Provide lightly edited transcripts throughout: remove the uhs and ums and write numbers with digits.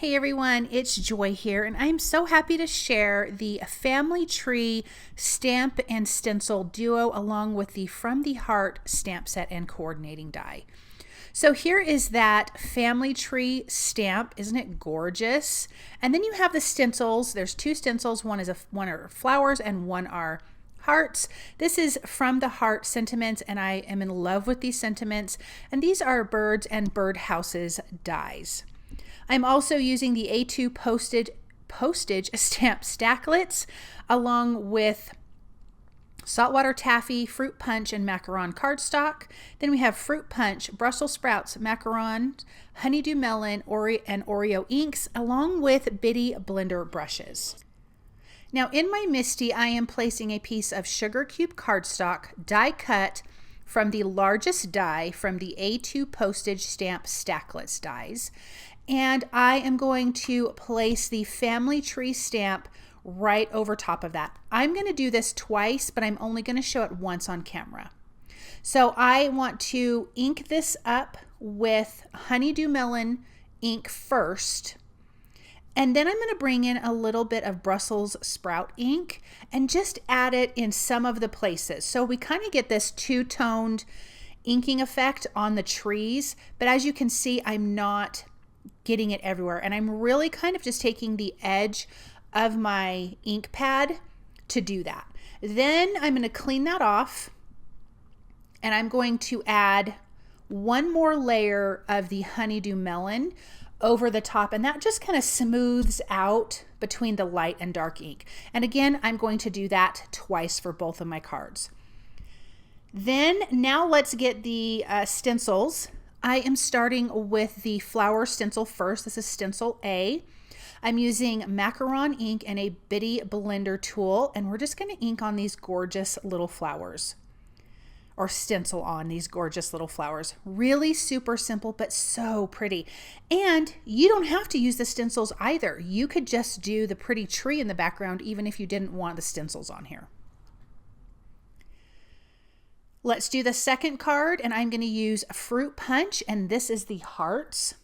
Hey everyone, it's Joy here, and I'm so happy to share the Family Tree Stamp and Stencil Duo along with the From the Heart stamp set and coordinating die. So here is that Family Tree stamp. Isn't it gorgeous? And then you have the stencils. There's two stencils. One are flowers and one are hearts. This is From the Heart sentiments, and I am in love with these sentiments. And these are birds and birdhouses dies. I'm also using the A2 Postage Stamp Stacklets along with Saltwater Taffy, Fruit Punch, and Macaron Cardstock. Then we have Fruit Punch, Brussels Sprouts, Macaron, Honeydew Melon, and Oreo inks along with Bitty blender brushes. Now in my Misty, I am placing a piece of sugar cube cardstock die cut from the largest die from the A2 Postage Stamp Stacklets dies. And I am going to place the Family Tree stamp right over top of that. I'm going to do this twice, but I'm only going to show it once on camera. So I want to ink this up with Honeydew Melon ink first. And then I'm going to bring in a little bit of Brussels sprout ink and just add it in some of the places. So we kind of get this two-toned inking effect on the trees. But as you can see, I'm not getting it everywhere, and I'm really kind of just taking the edge of my ink pad to do that. Then I'm going to clean that off, and I'm going to add one more layer of the Honeydew Melon over the top, and that just kind of smooths out between the light and dark ink. And again, I'm going to do that twice for both of my cards. Then now let's get the stencils. I am starting with the flower stencil first. This is stencil A. I'm using Macaron ink and a Bitty blender tool, and we're just going to ink on these gorgeous little flowers, or stencil on these gorgeous little flowers. Really super simple, but so pretty. And you don't have to use the stencils either. You could just do the pretty tree in the background even if you didn't want the stencils on here. Let's do the second card, and I'm going to use Fruit Punch, and this is the hearts.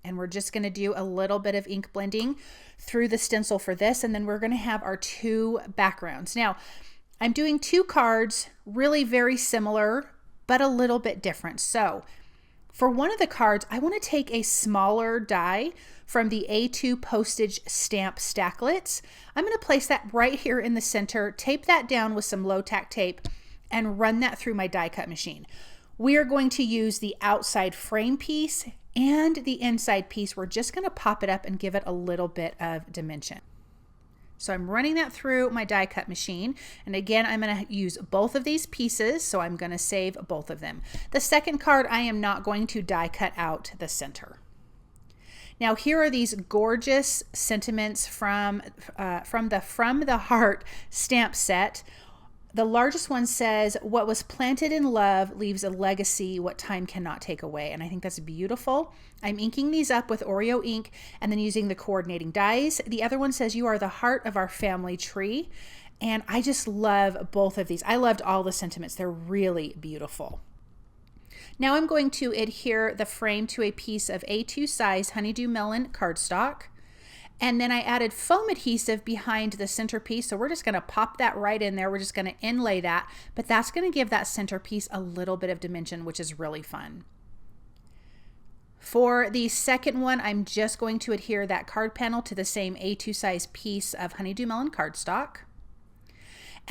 And we're just going to do a little bit of ink blending through the stencil for this, and then we're going to have our two backgrounds. Now, I'm doing two cards, really very similar, but a little bit different. So for one of the cards, I want to take a smaller die from the A2 Postage Stamp Stacklets. I'm going to place that right here in the center, tape that down with some low tack tape, and run that through my die cut machine. We are going to use the outside frame piece and the inside piece. We're just going to pop it up and give it a little bit of dimension. So I'm running that through my die cut machine. And again, I'm going to use both of these pieces, so I'm going to save both of them. The second card, I am not going to die cut out the center. Now here are these gorgeous sentiments from the Heart stamp set. The largest one says, "What was planted in love leaves a legacy what time cannot take away." And I think that's beautiful. I'm inking these up with Oreo ink and then using the coordinating dies. The other one says, "You are the heart of our family tree." And I just love both of these. I loved all the sentiments. They're really beautiful. Now I'm going to adhere the frame to a piece of A2 size Honeydew Melon cardstock. And then I added foam adhesive behind the centerpiece. So we're just going to pop that right in there. We're just going to inlay that, but that's going to give that centerpiece a little bit of dimension, which is really fun. For the second one, I'm just going to adhere that card panel to the same A2 size piece of Honeydew Melon cardstock.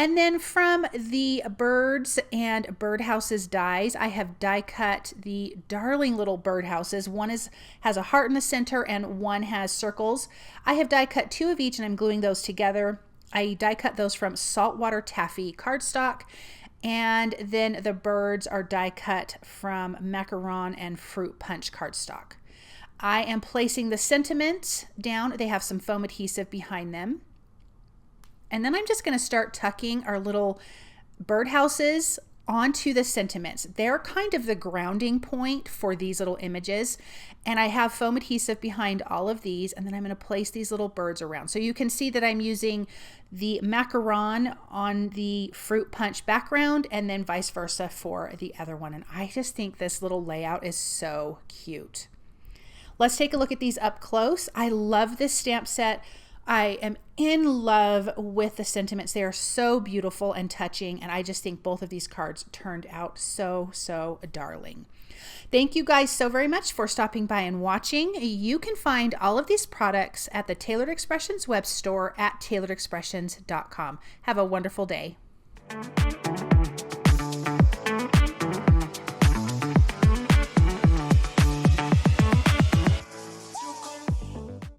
And then from the birds and birdhouses dies, I have die cut the darling little birdhouses. One has a heart in the center and one has circles. I have die cut two of each and I'm gluing those together. I die cut those from Saltwater Taffy cardstock. And then the birds are die cut from Macaron and Fruit Punch cardstock. I am placing the sentiments down. They have some foam adhesive behind them. And then I'm just going to start tucking our little birdhouses onto the sentiments. They're kind of the grounding point for these little images. And I have foam adhesive behind all of these. And then I'm going to place these little birds around. So you can see that I'm using the Macaron on the Fruit Punch background and then vice versa for the other one. And I just think this little layout is so cute. Let's take a look at these up close. I love this stamp set. I am in love with the sentiments. They are so beautiful and touching, and I just think both of these cards turned out so, so darling. Thank you guys so very much for stopping by and watching. You can find all of these products at the Tailored Expressions web store at tailoredexpressions.com. Have a wonderful day.